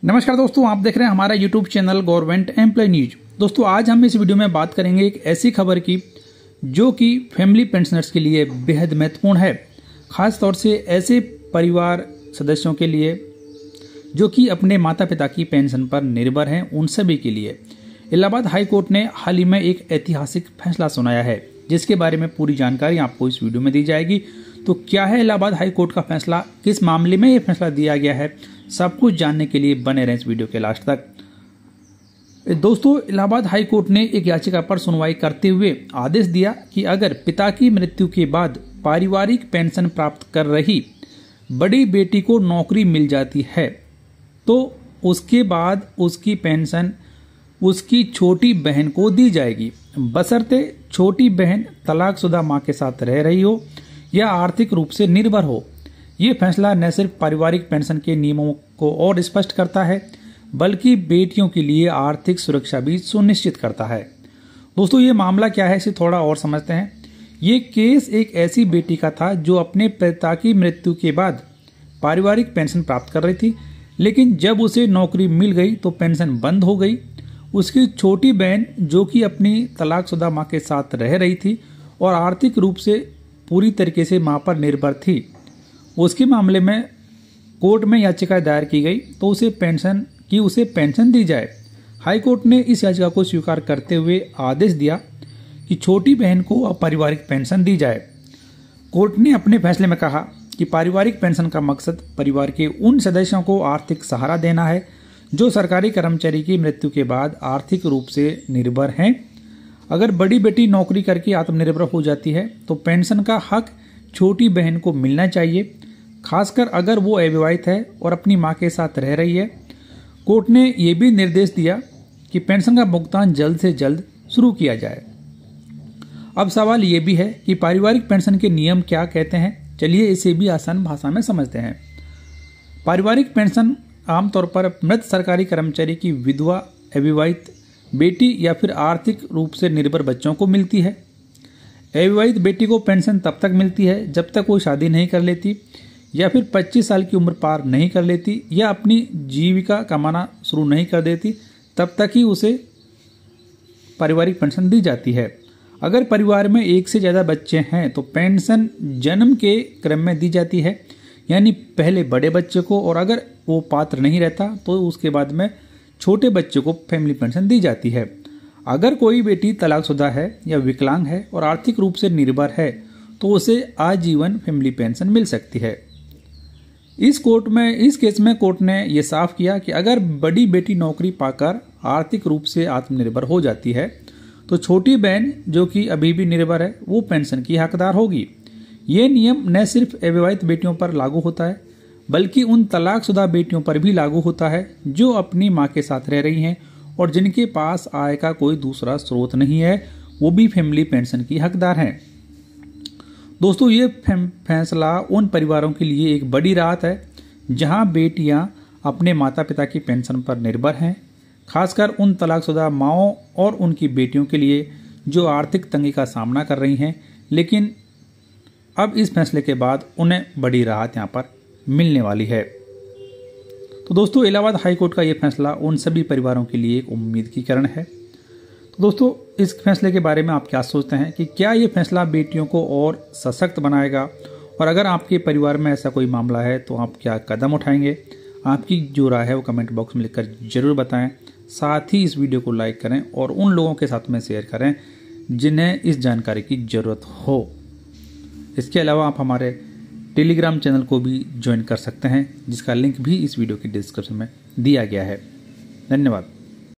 नमस्कार दोस्तों, आप देख रहे हैं हमारा YouTube channel government employee news. दोस्तों आज हम इस वीडियो में बात करेंगे एक ऐसी खबर की जो कि फैमिली पेंशनर्स के लिए बेहद महत्वपूर्ण है, खास तौर से ऐसे परिवार सदस्यों के लिए जो कि अपने माता पिता की पेंशन पर निर्भर हैं। उन सभी के लिए इलाहाबाद हाई कोर्ट ने हाल ही में एक ऐतिहासिक फैसला सुनाया है, जिसके बारे में पूरी जानकारी आपको इस वीडियो में दी जाएगी। तो क्या है इलाहाबाद हाई कोर्ट का फैसला, किस मामले में यह फैसला दिया गया है, सब कुछ जानने के लिए बने रहें इस वीडियो के लास्ट तक। दोस्तों इलाहाबाद हाई कोर्ट ने एक याचिका पर सुनवाई करते हुए आदेश दिया कि अगर पिता की मृत्यु के बाद पारिवारिक पेंशन प्राप्त कर रही बड़ी बेटी को नौकरी मिल जाती है तो उसके बाद उसकी पेंशन उसकी छोटी बहन को दी जाएगी, बशर्ते छोटी बहन तलाकशुदा मां के साथ रह रही हो या आर्थिक रूप से निर्भर हो। ये फैसला न सिर्फ पारिवारिक पेंशन के नियमों को और स्पष्ट करता है, बल्कि बेटियों के लिए आर्थिक सुरक्षा भी सुनिश्चित करता है। दोस्तों ये मामला क्या है, इसे थोड़ा और समझते हैं। ये केस एक ऐसी बेटी का था जो अपने पिता की मृत्यु के बाद पारिवारिक पेंशन प्राप्त कर रही थी, लेकिन जब उसे नौकरी मिल गई तो पेंशन बंद हो गई। उसकी छोटी बहन जो कि अपनी तलाकशुदा मां के साथ रह रही थी और आर्थिक रूप से पूरी तरीके से मां पर निर्भर थी, उसके मामले में कोर्ट में याचिका दायर की गई तो उसे पेंशन दी जाए। हाई कोर्ट ने इस याचिका को स्वीकार करते हुए आदेश दिया कि छोटी बहन को पारिवारिक पेंशन दी जाए। कोर्ट ने अपने फैसले में कहा कि पारिवारिक पेंशन का मकसद परिवार के उन सदस्यों को आर्थिक सहारा देना है जो सरकारी कर्मचारी की मृत्यु के बाद आर्थिक रूप से निर्भर हैं। अगर बड़ी बेटी नौकरी करके आत्मनिर्भर हो जाती है तो पेंशन का हक छोटी बहन को मिलना चाहिए, खासकर अगर वो अविवाहित है और अपनी मां के साथ रह रही है। कोर्ट ने यह भी निर्देश दिया कि पेंशन का भुगतान जल्द से जल्द शुरू किया जाए। अब सवाल ये भी है कि पारिवारिक पेंशन के नियम क्या कहते हैं। चलिए इसे भी आसान भाषा में समझते हैं। पारिवारिक पेंशन आमतौर पर मृत सरकारी कर्मचारी की विधवा, अविवाहित बेटी या फिर आर्थिक रूप से निर्भर बच्चों को मिलती है। अविवाहित बेटी को पेंशन तब तक मिलती है जब तक वो शादी नहीं कर लेती या फिर 25 साल की उम्र पार नहीं कर लेती या अपनी जीविका कमाना शुरू नहीं कर देती, तब तक ही उसे पारिवारिक पेंशन दी जाती है। अगर परिवार में एक से ज़्यादा बच्चे हैं तो पेंशन जन्म के क्रम में दी जाती है, यानी पहले बड़े बच्चे को, और अगर वो पात्र नहीं रहता तो उसके बाद में छोटे बच्चे को फैमिली पेंशन दी जाती है। अगर कोई बेटी तलाकशुदा है या विकलांग है और आर्थिक रूप से निर्भर है तो उसे आजीवन फैमिली पेंशन मिल सकती है। इस केस में कोर्ट ने यह साफ किया कि अगर बड़ी बेटी नौकरी पाकर आर्थिक रूप से आत्मनिर्भर हो जाती है तो छोटी बहन जो कि अभी भी निर्भर है वो पेंशन की हकदार होगी। ये नियम न सिर्फ अविवाहित बेटियों पर लागू होता है बल्कि उन तलाकशुदा बेटियों पर भी लागू होता है जो अपनी मां के साथ रह रही हैं और जिनके पास आय का कोई दूसरा स्रोत नहीं है, वो भी फैमिली पेंशन की हकदार हैं। दोस्तों ये फैसला उन परिवारों के लिए एक बड़ी राहत है जहां बेटियां अपने माता पिता की पेंशन पर निर्भर हैं, खासकर उन तलाकशुदा माओं और उनकी बेटियों के लिए जो आर्थिक तंगी का सामना कर रही हैं, लेकिन अब इस फैसले के बाद उन्हें बड़ी राहत यहाँ पर मिलने वाली है। तो दोस्तों इलाहाबाद हाई कोर्ट का ये फैसला उन सभी परिवारों के लिए एक उम्मीद की किरण है। तो दोस्तों इस फैसले के बारे में आप क्या सोचते हैं कि क्या ये फैसला बेटियों को और सशक्त बनाएगा, और अगर आपके परिवार में ऐसा कोई मामला है तो आप क्या कदम उठाएंगे? आपकी जो राय है वो कमेंट बॉक्स में लिखकर जरूर बताएं। साथ ही इस वीडियो को लाइक करें और उन लोगों के साथ में शेयर करें जिन्हें इस जानकारी की ज़रूरत हो। इसके अलावा आप हमारे टेलीग्राम चैनल को भी ज्वाइन कर सकते हैं, जिसका लिंक भी इस वीडियो की डिस्क्रिप्शन में दिया गया है। धन्यवाद।